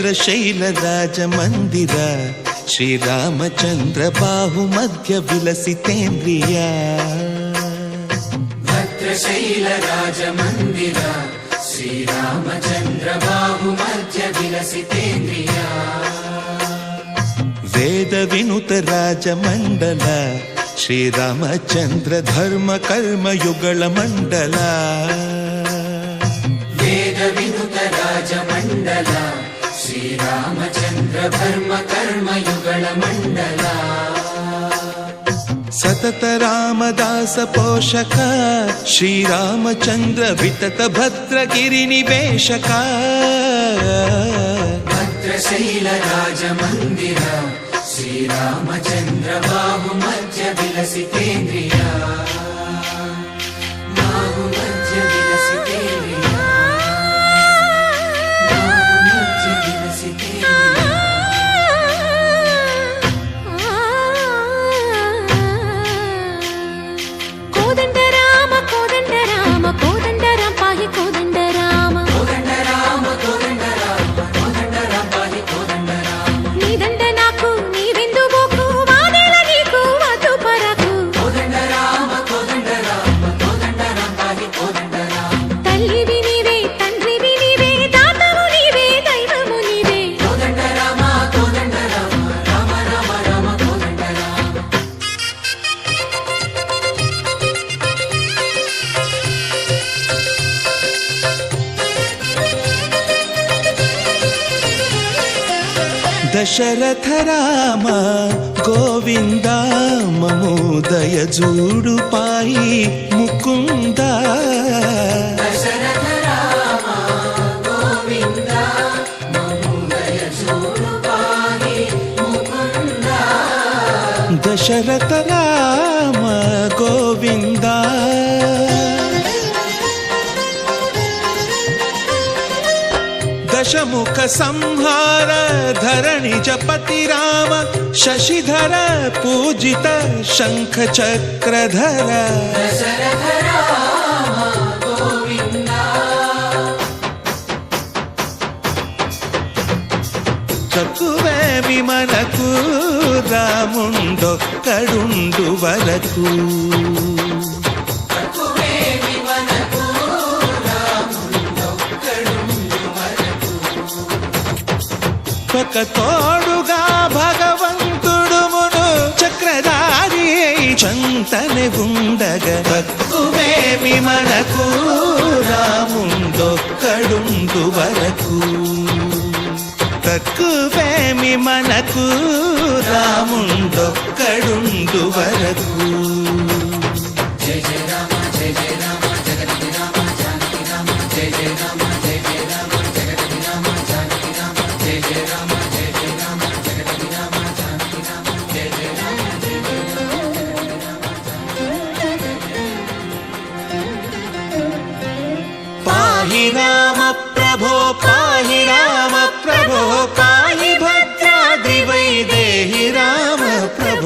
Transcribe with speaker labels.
Speaker 1: ಭದ್ರಶೈಲ ರಾಜ ಮಂದಿರ ಶ್ರೀರಾಮಚಂದ್ರ ಬಾಹು ಮಧ್ಯ ವಿಲಸಿತೇಂದ್ರಿಯ
Speaker 2: ಭದ್ರಶೈಲ ರಾಜ ಮಂದಿರ ಶ್ರೀರಾಮಚಂದ್ರ ಬಾಹು ಮಧ್ಯ ವಿಲಸಿತೇಂದ್ರಿಯ
Speaker 1: ವೇದ ವಿನುತ ರಾಜ ಮಂಡಲ ಶ್ರೀರಾಮಚಂದ್ರ ಧರ್ಮ ಕರ್ಮ ಯುಗಳ ಮಂಡಲ
Speaker 2: ವೇದ ವಿನುತ ರಾಜ ಮಂಡಲ ಶ್ರೀರಾಮಚಂದ್ರ ಧರ್ಮ ಕರ್ಮ ಯುಗಳ ಮಂಡಲ
Speaker 1: ಸತತ ರಾಮದಾಸ ಪೋಷಕ ಶ್ರೀರಾಮಚಂದ್ರ ವಿತತ ಭದ್ರಗಿರಿ ನಿವೇಶಕ
Speaker 2: ಭದ್ರಶೈಲ ರಾಜ ಮಂದಿರ ಶ್ರೀರಾಮಚಂದ್ರ ಬಾಹು ಮಧ್ಯ ವಿಲಸಿತೇಂದ್ರಿಯ ಬಾಹು ಮಧ್ಯ ವಿಲಸಿತೇಂದ್ರಿಯ ಬಾಹು ಮಧ್ಯ ವಿಲಸಿತೇಂದ್ರಿಯ
Speaker 3: ಕೋದಂಡ ರಾಮ ಕೋದಂಡ ರಾಮ ಕೋದಂಡ ರಾಮ ಪಾಹಿ ಕೋದಂಡ ರಾಮ
Speaker 2: ಕೋದಂಡ ರಾಮ ಕೋದಂಡ ರಾಮ ಕೋದಂಡ ರಾಮ ಪಾಹಿ ಕೋದಂಡ ರಾಮ
Speaker 3: ನೀದಂಡ ನಾಕು ನೀವೆಂದು ಬೋಕು ವಾದೇಲ ನೀಕು ಅದು ಪರಕು
Speaker 2: ಕೋದಂಡ ರಾಮ ಕೋದಂಡ ರಾಮ ಕೋದಂಡ ರಾಮ ಪಾಹಿ ಕೋದಂಡ ರಾಮ
Speaker 3: ತಲ್ಲಿವಿ ನೀವೇ ತಂದ್ರಿವಿ ನೀವೇ ದಾತವು ನೀವೇ ದೈವವು ನೀವೇ
Speaker 2: ಕೋದಂಡ ರಾಮ ಕೋದಂಡ ರಾಮ ರಾಮ ರಾಮ ರಾಮ ಕೋದಂಡ ರಾಮ
Speaker 1: ದಶರಥ ರಾಮ ಗೋವಿಂದ ಮಮೋದಯ ಜೂಡು ಪಾಯಿ ಮುಕುಂದ
Speaker 2: ದಶರಥ ರಾಮ ಗೋವಿಂದ ಮಮೋದಯ ಜೋಡು ಪಾಹಿ ಮುಕುಂದ
Speaker 1: ದಶರಥ ರಾಮ ಗೋವಿಂದ ದಶಮುಖ ಸಂಹಾರ ಧರಣಿ ಜಪತಿ ರಾಮ ಶಶಿಧರ ಪೂಜಿತ ಶಂಖ ಚಕ್ರಧರ
Speaker 2: ದಶರಥ ರಾಮ ಗೋವಿಂದ
Speaker 1: చక్కువే విమనకు రాముండొక్కడుండు వరకు
Speaker 2: తక్కువేమి మనకు రాముండొక్కడుండు వరకు
Speaker 1: ఒక తోడుగా భగవంతుడు మును చక్రధారి చంతనే ఉండగా తక్కువేమి మనకు రాముండొక్కడుండు వరకు తక్కువేమి మనకు రాముండొక్కడుండు వరకు
Speaker 2: జయ జయ రామ జయ జయ రామ జగతి రామ జానకి రామ జయ జయ రామ జయ జయ రామ జగతి రామ జానకి రామ జయ జయ రామ జయ జయ రామ జగతి రామ జానకి రామ జయ జయ రామ జయ జయ రామ జగతి రామ
Speaker 1: పాహి రామ ప్రభో పాహి రామ ప్రభో పాహి భద్రాద్రి వైదేహి రామ ప్రభో